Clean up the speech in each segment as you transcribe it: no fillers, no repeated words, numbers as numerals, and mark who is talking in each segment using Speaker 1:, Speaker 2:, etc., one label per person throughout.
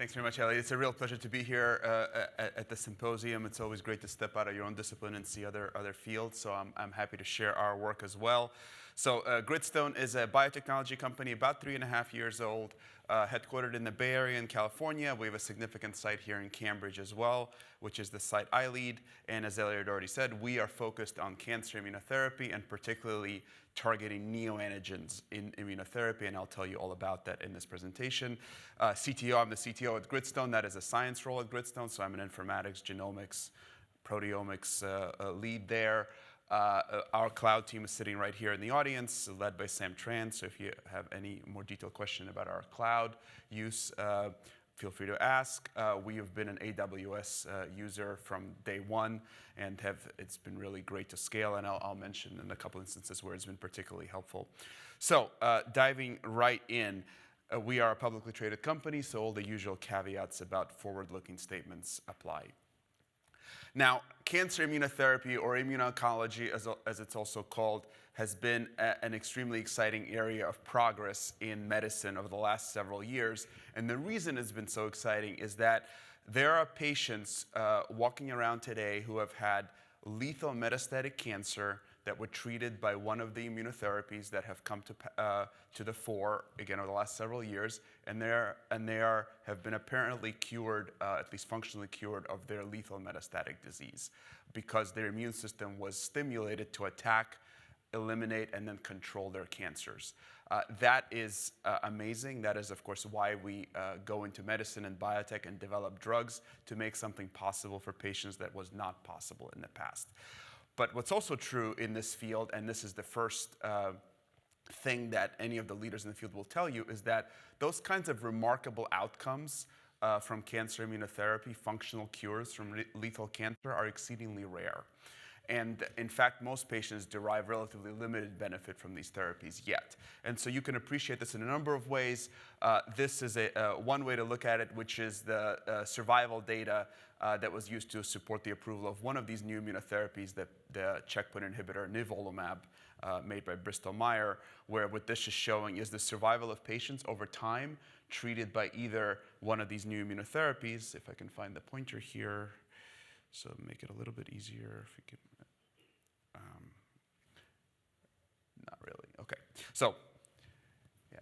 Speaker 1: Thanks very much, Elliot. It's a real pleasure to be here at the symposium. It's always great to step out of your own discipline and see other fields, so I'm happy to share our work as well. So Gritstone is a biotechnology company about 3.5 years old, headquartered in the Bay Area in California. We have a significant site here in Cambridge as well, which is the site I lead. And as Elliot already said, we are focused on cancer immunotherapy and particularly targeting neoantigens in immunotherapy, and I'll tell you all about that in this presentation. CTO, I'm the CTO at Gritstone. That is a science role at Gritstone, so I'm an informatics, genomics, proteomics lead there. Our cloud team is sitting right here in the audience, led by Sam Tran. So if you have any more detailed question about our cloud use, feel free to ask. We have been an AWS user from day one, and it's been really great to scale. And I'll mention in a couple instances where it's been particularly helpful. So diving right in, we are a publicly traded company, so all the usual caveats about forward-looking statements apply. Now, cancer immunotherapy, or immuno-oncology, as it's also called, has been an extremely exciting area of progress in medicine over the last several years. And the reason it's been so exciting is that there are patients walking around today who have had lethal metastatic cancer that were treated by one of the immunotherapies that have come to the fore, again, over the last several years, and they have been apparently cured, at least functionally cured, of their lethal metastatic disease because their immune system was stimulated to attack, eliminate, and then control their cancers. That is amazing. That is, of course, why we go into medicine and biotech and develop drugs to make something possible for patients that was not possible in the past. But what's also true in this field, and this is the first thing that any of the leaders in the field will tell you, is that those kinds of remarkable outcomes from cancer immunotherapy, functional cures from lethal cancer, are exceedingly rare. And in fact, most patients derive relatively limited benefit from these therapies yet. And so you can appreciate this in a number of ways. This is one way to look at it, which is the survival data that was used to support the approval of one of these new immunotherapies, the checkpoint inhibitor nivolumab, made by Bristol Myers, where what this is showing is the survival of patients over time treated by either one of these new immunotherapies. If I can find the pointer here, so make it a little bit easier. If you can, not really. Okay, so yeah,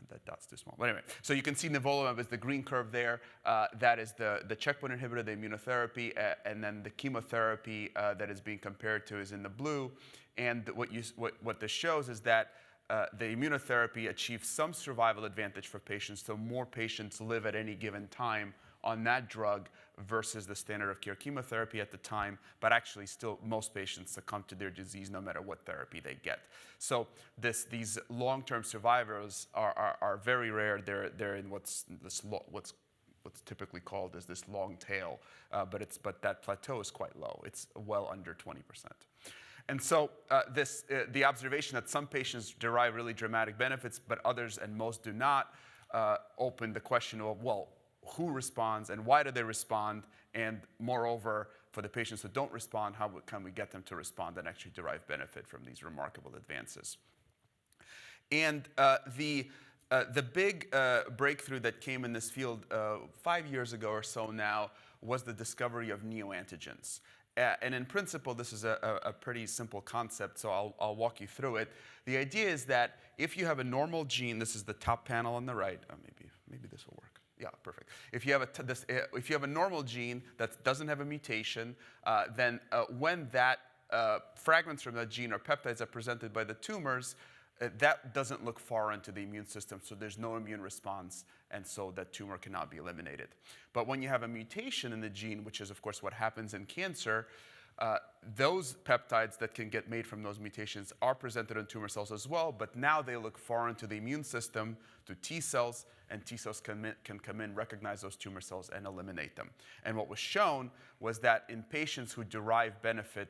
Speaker 1: that dot's too small. But anyway, so you can see nivolumab is the green curve there. That is the checkpoint inhibitor, the immunotherapy, and then the chemotherapy that is being compared to is in the blue. And what this shows is that the immunotherapy achieves some survival advantage for patients, so more patients live at any given time on that drug versus the standard of care chemotherapy at the time, but actually still most patients succumb to their disease no matter what therapy they get. So these long-term survivors are very rare. They're in what's typically called as this long tail, but that plateau is quite low. It's well under 20%. And so the observation that some patients derive really dramatic benefits, but others and most do not, open the question of, well, who responds and why do they respond? And moreover, for the patients who don't respond, how can we get them to respond and actually derive benefit from these remarkable advances? And the big breakthrough that came in this field 5 years ago or so now was the discovery of neoantigens. And in principle, this is a pretty simple concept, so I'll walk you through it. The idea is that if you have a normal gene, this is the top panel on the right. Maybe this will work. Yeah, perfect. If you have a normal gene that doesn't have a mutation, then when that fragments from that gene or peptides are presented by the tumors, that doesn't look far into the immune system, so there's no immune response, and so that tumor cannot be eliminated. But when you have a mutation in the gene, which is, of course, what happens in cancer, those peptides that can get made from those mutations are presented in tumor cells as well, but now they look far into the immune system to T cells, and T cells can come in, recognize those tumor cells, and eliminate them. And what was shown was that in patients who derive benefit,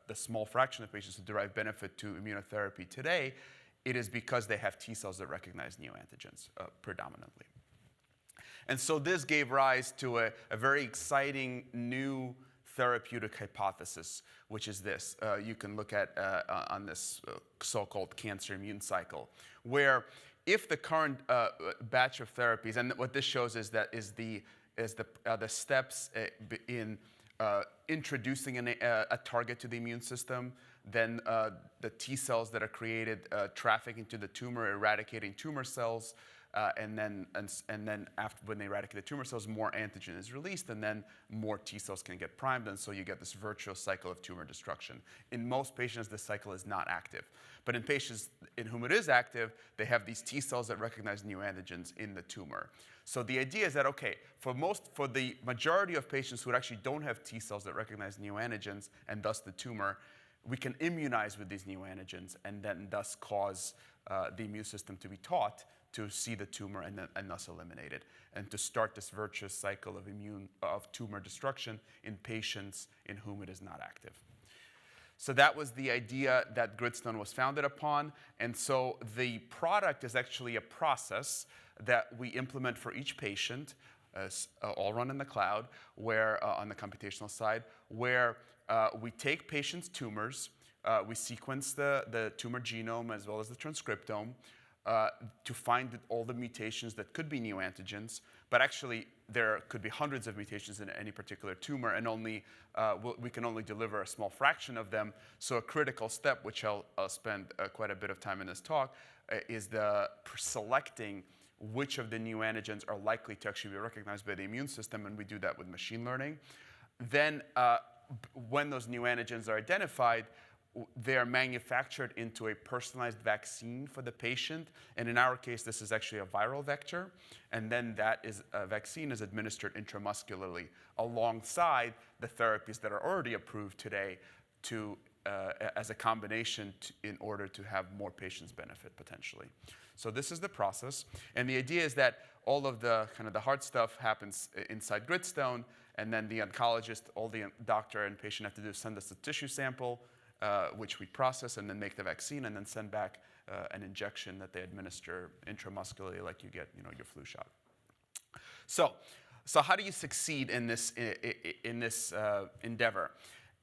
Speaker 1: the small fraction of patients who derive benefit to immunotherapy today, it is because they have T cells that recognize neoantigens predominantly. And so this gave rise to a very exciting new therapeutic hypothesis, which is this. You can look at on this so-called cancer immune cycle, where if the current batch of therapies, and what this shows is that the steps in introducing a target to the immune system, then the T cells that are created traffic into the tumor, eradicating tumor cells, and then after, when they eradicate the tumor cells, more antigen is released, and then more T cells can get primed, and so you get this virtuous cycle of tumor destruction. In most patients, this cycle is not active. But in patients in whom it is active, they have these T cells that recognize neoantigens in the tumor. So the idea is that, okay, for the majority of patients who actually don't have T cells that recognize neoantigens, and thus the tumor, we can immunize with these neoantigens and then thus cause the immune system to be taught to see the tumor and thus eliminate it, and to start this virtuous cycle of tumor destruction in patients in whom it is not active. So that was the idea that Gritstone was founded upon. And so the product is actually a process that we implement for each patient, all run in the cloud, where on the computational side, where we take patients' tumors, we sequence the tumor genome as well as the transcriptome, to find all the mutations that could be neoantigens, but actually there could be hundreds of mutations in any particular tumor, and we can only deliver a small fraction of them. So a critical step, which I'll spend quite a bit of time in this talk, is selecting which of the neoantigens are likely to actually be recognized by the immune system, and we do that with machine learning. Then when those neoantigens are identified, they are manufactured into a personalized vaccine for the patient. And in our case, this is actually a viral vector. And then that vaccine is administered intramuscularly alongside the therapies that are already approved today as a combination in order to have more patients benefit potentially. So this is the process. And the idea is that all of the hard stuff happens inside Gritstone. And then the oncologist, all the doctor and patient have to do is send us a tissue sample, which we process and then make the vaccine and then send back an injection that they administer intramuscularly, like you get your flu shot. So how do you succeed in this endeavor?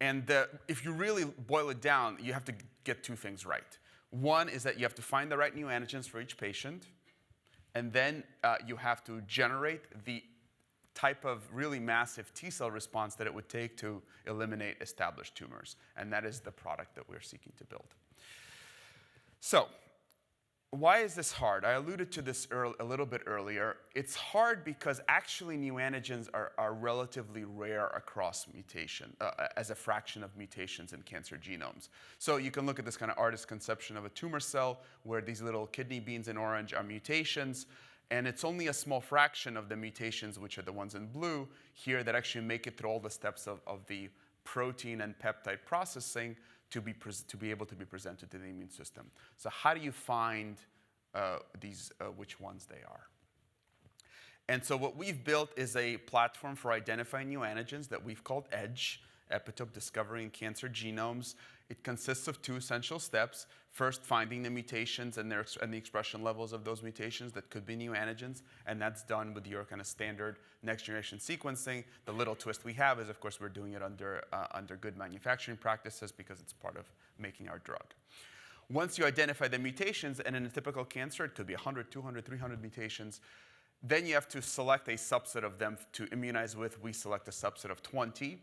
Speaker 1: And if you really boil it down, you have to get two things right. One is that you have to find the right neoantigens for each patient, and then you have to generate the type of really massive T cell response that it would take to eliminate established tumors. And that is the product that we're seeking to build. So why is this hard? I alluded to this a little bit earlier. It's hard because actually neoantigens are relatively rare across mutation, as a fraction of mutations in cancer genomes. So you can look at this kind of artist conception of a tumor cell where these little kidney beans in orange are mutations. And it's only a small fraction of the mutations, which are the ones in blue here, that actually make it through all the steps of the protein and peptide processing to be able to be presented to the immune system. So how do you find which ones they are? And so what we've built is a platform for identifying neoantigens that we've called EDGE, Epitope Discovery in Cancer Genomes. It consists of two essential steps. First, finding the mutations and the expression levels of those mutations that could be neoantigens, and that's done with your kind of standard next-generation sequencing. The little twist we have is, of course, we're doing it under good manufacturing practices because it's part of making our drug. Once you identify the mutations, and in a typical cancer, it could be 100, 200, 300 mutations, then you have to select a subset of them to immunize with. We select a subset of 20.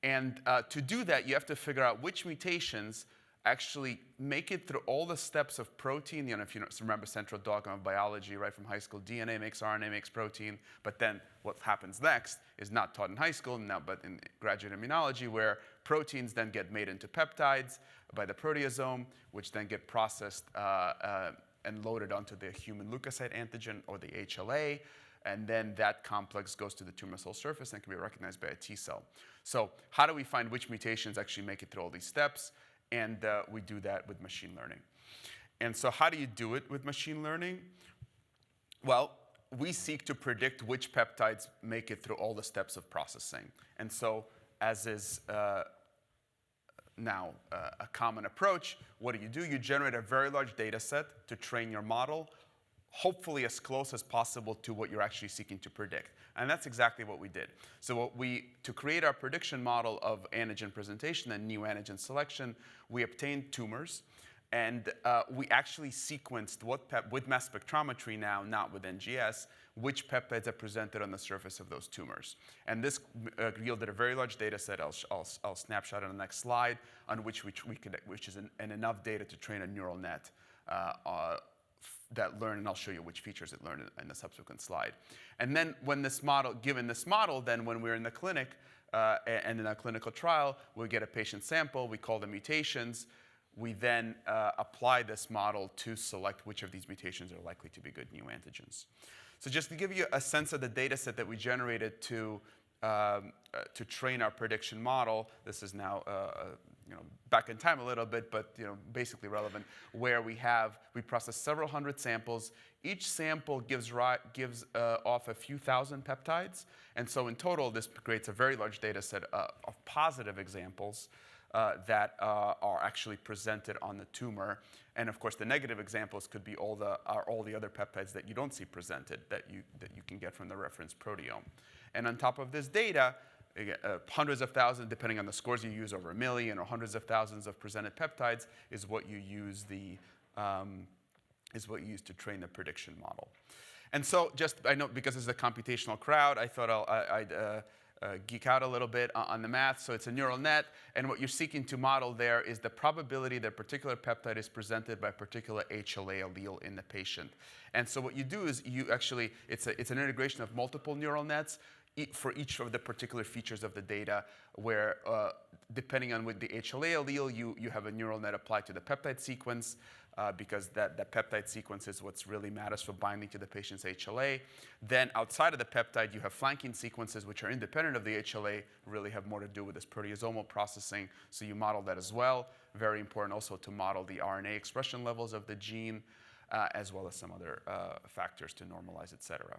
Speaker 1: And to do that, you have to figure out which mutations actually make it through all the steps of protein. If you remember central dogma of biology, right from high school, DNA makes RNA, makes protein. But then what happens next is not taught in high school now, but in graduate immunology, where proteins then get made into peptides by the proteasome, which then get processed and loaded onto the human leukocyte antigen, or the HLA. And then that complex goes to the tumor cell surface and can be recognized by a T cell. So how do we find which mutations actually make it through all these steps? And we do that with machine learning. And so how do you do it with machine learning? Well, we seek to predict which peptides make it through all the steps of processing. And so, as is now a common approach, what do? You generate a very large data set to train your model. hopefully as close as possible to what you're actually seeking to predict. And that's exactly what we did. So to create our prediction model of antigen presentation and neoantigen selection, we obtained tumors. And we actually sequenced with mass spectrometry now, not with NGS, which peptides are presented on the surface of those tumors. And this yielded a very large data set. I'll snapshot on the next slide, on which is enough data to train a neural net that learned, and I'll show you which features it learned in the subsequent slide. And then given this model, then when we're in the clinic and in a clinical trial, we get a patient sample, we call them mutations. We then apply this model to select which of these mutations are likely to be good neoantigens. So just to give you a sense of the data set that we generated to train our prediction model, this is now back in time a little bit, but basically relevant, where we processed several hundred samples. Each sample gives off a few thousand peptides. And so in total, this creates a very large data set of positive examples that are actually presented on the tumor. And of course, the negative examples could be all the other peptides that you don't see presented that you can get from the reference proteome. And on top of this data, hundreds of thousands, depending on the scores you use, over 1 million or hundreds of thousands of presented peptides is what you use to train the prediction model. And so I know because it's a computational crowd, I thought I'd geek out a little bit on the math. So it's a neural net, and what you're seeking to model there is the probability that a particular peptide is presented by a particular HLA allele in the patient. And so what you do is it's an integration of multiple neural nets for each of the particular features of the data, where depending on what the HLA allele, you have a neural net applied to the peptide sequence, because that peptide sequence is what really matters for binding to the patient's HLA. Then outside of the peptide, you have flanking sequences, which are independent of the HLA, really have more to do with this proteasomal processing. So you model that as well. Very important also to model the RNA expression levels of the gene, as well as some other factors to normalize, et cetera.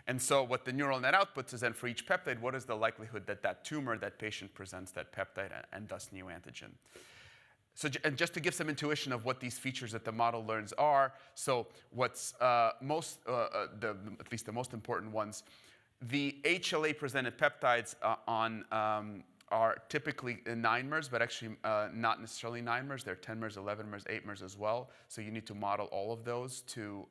Speaker 1: And so what the neural net outputs is then for each peptide, what is the likelihood that that tumor, that patient presents that peptide and thus neoantigen. So, and just to give some intuition of what these features that the model learns are, so what's at least the most important ones, the HLA-presented peptides are typically 9 mers, but actually not necessarily 9 mers. They're 10 mers, 11 mers, 8 mers as well. So you need to model all of those to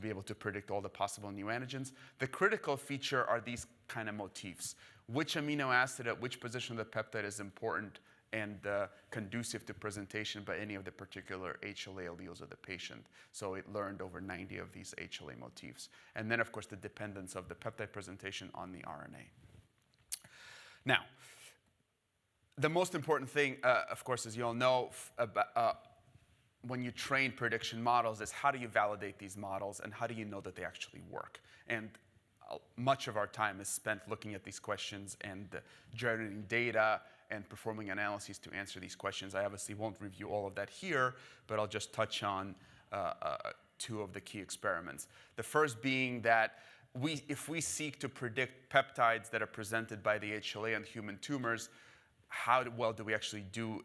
Speaker 1: be able to predict all the possible neoantigens. The critical feature are these kind of motifs. Which amino acid at which position of the peptide is important and conducive to presentation by any of the particular HLA alleles of the patient. So it learned over 90 of these HLA motifs. And then, of course, the dependence of the peptide presentation on the RNA. Now, the most important thing, of course, as you all know, when you train prediction models is how do you validate these models and how do you know that they actually work? And much of our time is spent looking at these questions and generating data and performing analyses to answer these questions. I obviously won't review all of that here, but I'll just touch on 2 of the key experiments. The first being that if we seek to predict peptides that are presented by the HLA on human tumors, how well do we actually do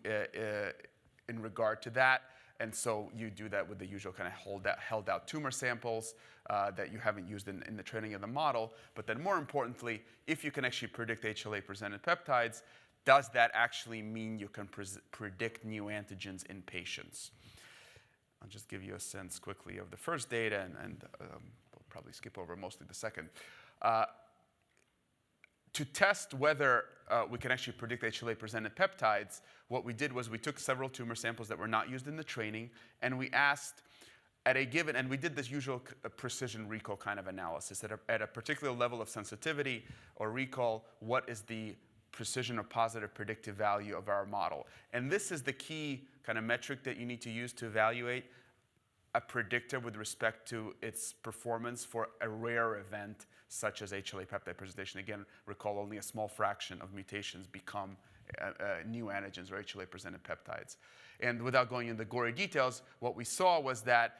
Speaker 1: in regard to that? And so you do that with the usual kind of held out tumor samples that you haven't used in the training of the model. But then more importantly, if you can actually predict HLA-presented peptides, does that actually mean you can predict neoantigens in patients? I'll just give you a sense quickly of the first data, and we'll probably skip over mostly the second. To test whether we can actually predict HLA-presented peptides, what we did was we took several tumor samples that were not used in the training, and we asked at a given, and we did this usual precision recall kind of analysis. At a particular level of sensitivity or recall, what is the precision or positive predictive value of our model? And this is the key kind of metric that you need to use to evaluate a predictor with respect to its performance for a rare event such as HLA peptide presentation. Again, recall only a small fraction of mutations become neoantigens or HLA-presented peptides. And without going into the gory details, what we saw was that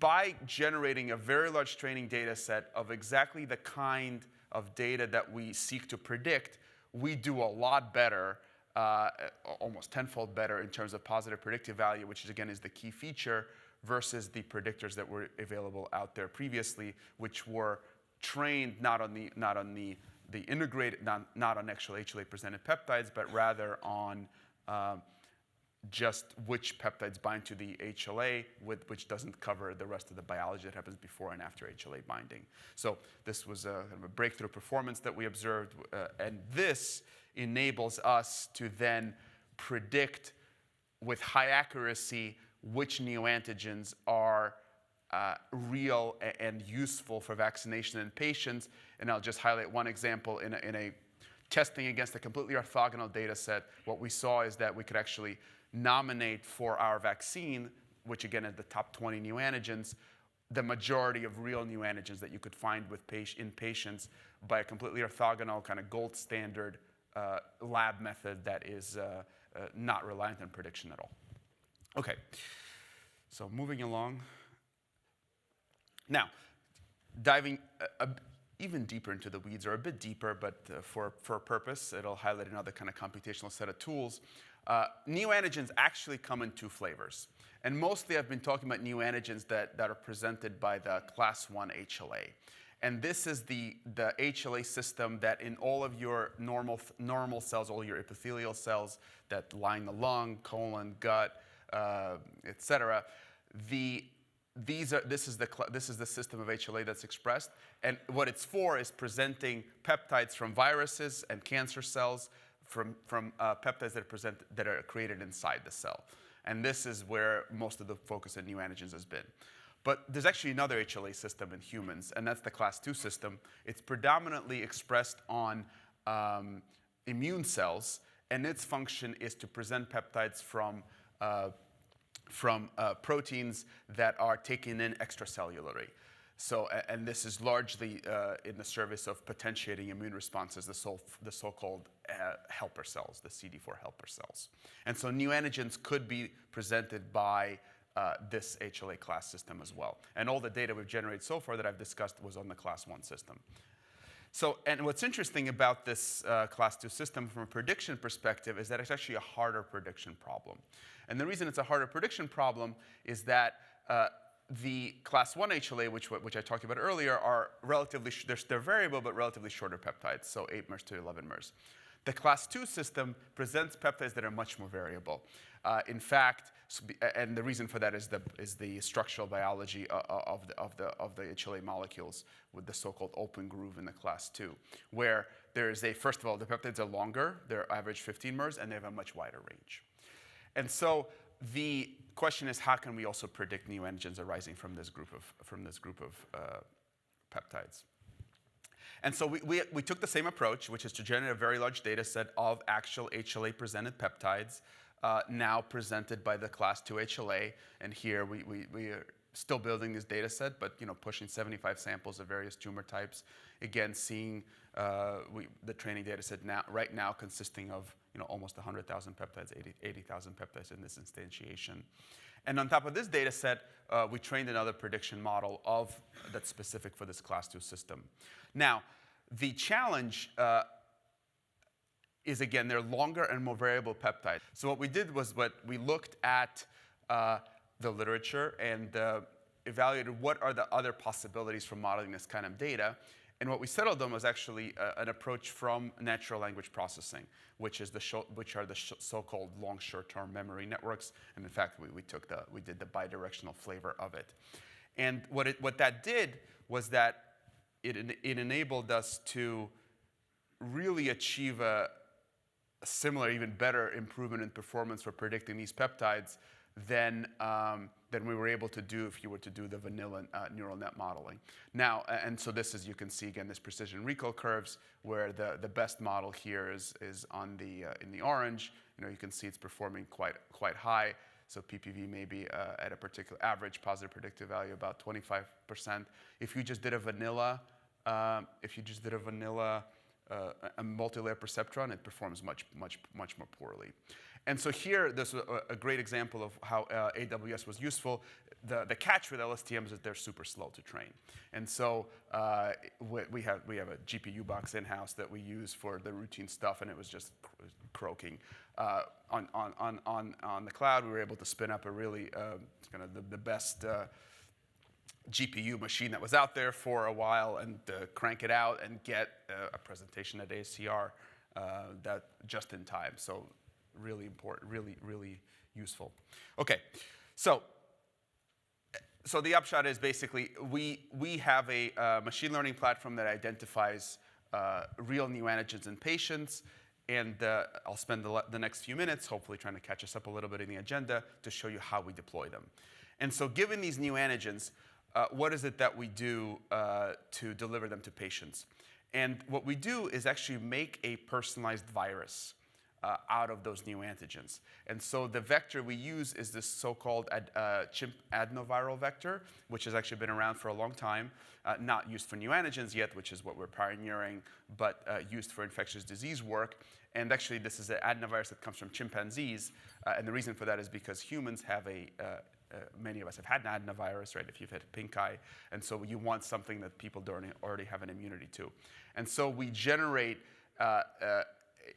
Speaker 1: by generating a very large training data set of exactly the kind of data that we seek to predict, we do a lot better, almost tenfold better in terms of positive predictive value, which again is the key feature, versus the predictors that were available out there previously, which were trained not on the integrated, not on actual HLA-presented peptides, but rather on just which peptides bind to the HLA, which doesn't cover the rest of the biology that happens before and after HLA binding. So this was kind of a breakthrough performance that we observed, and this enables us to then predict with high accuracy which neoantigens are real and useful for vaccination in patients. And I'll just highlight one example. In a testing against a completely orthogonal data set, what we saw is that we could actually nominate for our vaccine, which again is the top 20 neoantigens, the majority of real neoantigens that you could find in patients by a completely orthogonal kind of gold standard lab method that is not reliant on prediction at all. Okay, so moving along. Now, diving even deeper into the weeds, or a bit deeper, but for a purpose, it'll highlight another kind of computational set of tools. Neoantigens actually come in two flavors. And mostly I've been talking about neoantigens that are presented by the class 1 HLA. And this is the HLA system that in all of your normal cells, all your epithelial cells that line the lung, colon, gut, et cetera, this is the system of HLA that's expressed. And what it's for is presenting peptides from viruses and cancer cells from peptides that are created inside the cell. And this is where most of the focus on neoantigens has been. But there's actually another HLA system in humans, and that's the class 2 system. It's predominantly expressed on immune cells, and its function is to present peptides from proteins that are taken in extracellularly. So, and this is largely in the service of potentiating immune responses, the so-called helper cells, the CD4 helper cells. And so neoantigens could be presented by this HLA class system as well. And all the data we've generated so far that I've discussed was on the class 1 system. So, and what's interesting about this class 2 system from a prediction perspective is that it's actually a harder prediction problem. And the reason it's a harder prediction problem is that the class 1 HLA, which I talked about earlier, are relatively, they're variable but relatively shorter peptides, so 8 mers to 11 mers. The class 2 system presents peptides that are much more variable. In fact, and the reason for that is the structural biology of the HLA molecules with the so-called open groove in the class 2, where there is first of all, the peptides are longer, they're average 15 mers, and they have a much wider range. And so the question is, how can we also predict neoantigens arising from this group of peptides? And so we took the same approach, which is to generate a very large data set of actual HLA-presented peptides, now presented by the class 2 HLA. And here we are still building this data set, but pushing 75 samples of various tumor types. Again, seeing the training data set right now consisting of almost 100,000 peptides, 80,000 peptides in this instantiation. And on top of this data set, we trained another prediction model that's specific for this class 2 system. Now, the challenge is, again, they're longer and more variable peptides. So what we did was we looked at the literature and evaluated what are the other possibilities for modeling this kind of data. And what we settled on was actually an approach from natural language processing, which are the so-called long short-term memory networks. And in fact, we did the bidirectional flavor of it. And what that did was that it enabled us to really achieve a similar, even better improvement in performance for predicting these peptides than we were able to do if you were to do the vanilla neural net modeling. Now, and so this is, you can see again, this precision recall curves where the best model here is on in the orange. You can see it's performing quite high. So PPV may be at a particular average positive predictive value about 25%. If you just did a vanilla, a multi-layer perceptron, it performs much more poorly. And so here, this is a great example of how AWS was useful. The catch with LSTMs is they're super slow to train. And so we have a GPU box in-house that we use for the routine stuff, and it was just croaking. On the cloud, we were able to spin up a really kind of the best GPU machine that was out there for a while, and crank it out and get a presentation at ACR that just in time. So really important, really useful. Okay, so the upshot is basically we have a machine learning platform that identifies real neoantigens in patients, and I'll spend the next few minutes hopefully trying to catch us up a little bit in the agenda to show you how we deploy them. And so given these neoantigens, what is it that we do to deliver them to patients? And what we do is actually make a personalized virus out of those neoantigens. And so the vector we use is this so-called chimp adenoviral vector, which has actually been around for a long time, not used for neoantigens yet, which is what we're pioneering, but used for infectious disease work. And actually, this is an adenovirus that comes from chimpanzees. And the reason for that is because humans have many of us have had an adenovirus, right, if you've had pink eye. And so you want something that people don't already have an immunity to. And so we generate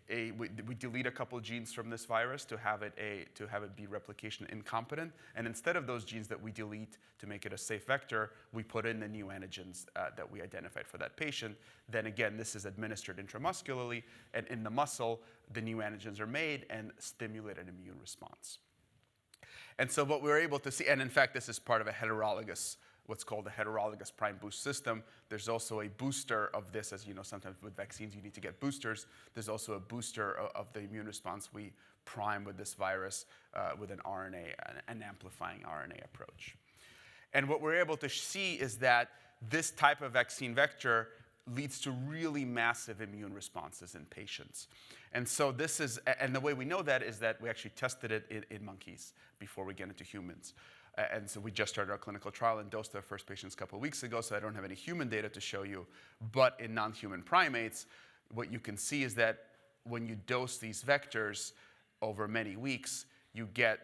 Speaker 1: we delete a couple of genes from this virus to have it be replication incompetent. And instead of those genes that we delete to make it a safe vector, we put in the neoantigens that we identified for that patient. Then again, this is administered intramuscularly, and in the muscle, the neoantigens are made and stimulate an immune response. And so what we're able to see, and in fact, this is part of a heterologous, what's called a heterologous prime boost system. There's also a booster of this, as you know, sometimes with vaccines you need to get boosters. There's also a booster of the immune response we prime with this virus with an RNA, an amplifying RNA approach. And what we're able to see is that this type of vaccine vector leads to really massive immune responses in patients. And so this is, and the way we know that is that we actually tested it in monkeys before we get into humans. And so we just started our clinical trial and dosed our first patients a couple of weeks ago, so I don't have any human data to show you. But in non-human primates, what you can see is that when you dose these vectors over many weeks, you get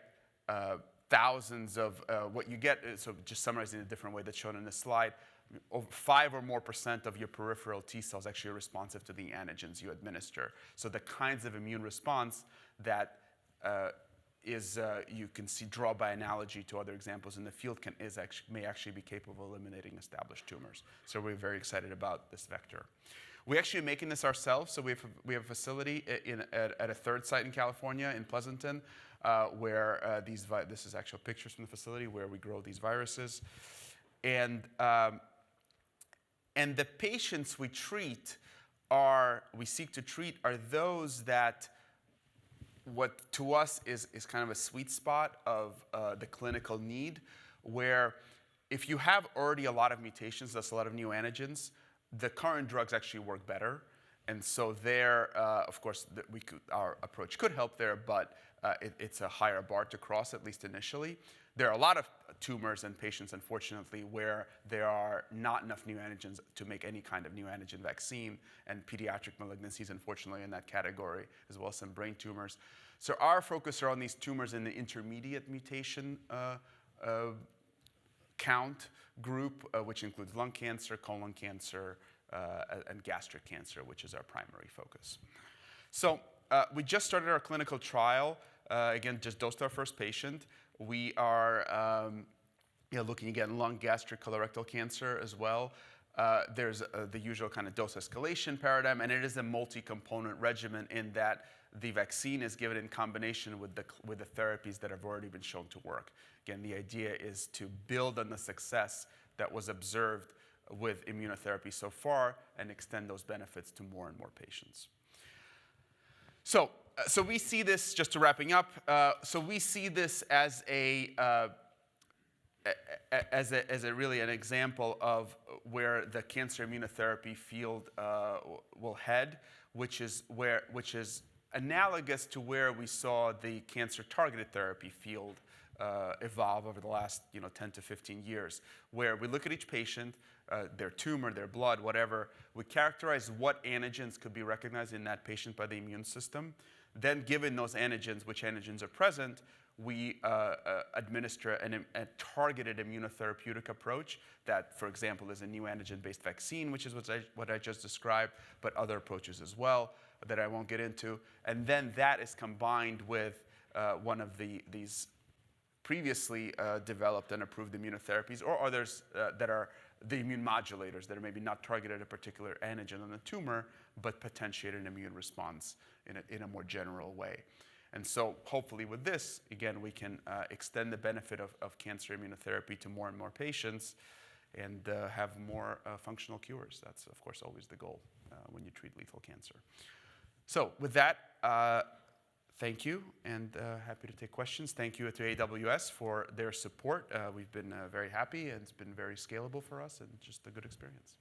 Speaker 1: thousands of, what you get, so just summarizing in a different way that's shown in this slide, over 5% or more of your peripheral T cells actually are responsive to the antigens you administer. So the kinds of immune response that you can see draw by analogy to other examples in the field may actually be capable of eliminating established tumors. So we're very excited about this vector. We're actually making this ourselves. So we have a facility at a third site in California, in Pleasanton, where this is actual pictures from the facility where we grow these viruses. And the patients we seek to treat are those that what to us is kind of a sweet spot of the clinical need, where if you have already a lot of mutations, that's a lot of neoantigens, the current drugs actually work better. And so there, of course, our approach could help there, but it's a higher bar to cross, at least initially. There are a lot of tumors and patients, unfortunately, where there are not enough neoantigens to make any kind of neoantigen vaccine, and pediatric malignancies, unfortunately, in that category, as well as some brain tumors. So our focus are on these tumors in the intermediate mutation count group, which includes lung cancer, colon cancer, and gastric cancer, which is our primary focus. So we just started our clinical trial. Again, just dosed our first patient. We are looking again lung, gastric, colorectal cancer as well. There's the usual kind of dose escalation paradigm, and it is a multi-component regimen in that the vaccine is given in combination with the therapies that have already been shown to work. Again, the idea is to build on the success that was observed with immunotherapy so far and extend those benefits to more and more patients. So we see this, just to wrapping up, so we see this as really an example of where the cancer immunotherapy field will head, which is analogous to where we saw the cancer targeted therapy field evolve over the last 10 to 15 years, where we look at each patient, their tumor, their blood, whatever. We characterize what antigens could be recognized in that patient by the immune system. Then given those antigens, which antigens are present, we administer a targeted immunotherapeutic approach that, for example, is a neoantigen-based vaccine, which is what I just described, but other approaches as well that I won't get into. And then that is combined with one of these previously developed and approved immunotherapies, or others that are the immune modulators that are maybe not targeted at a particular antigen on the tumor, but potentiate an immune response in a more general way. And so hopefully with this, again, we can extend the benefit of cancer immunotherapy to more and more patients and have more functional cures. That's, of course, always the goal when you treat lethal cancer. So with that, thank you, and happy to take questions. Thank you to AWS for their support. We've been very happy, and it's been very scalable for us, and just a good experience.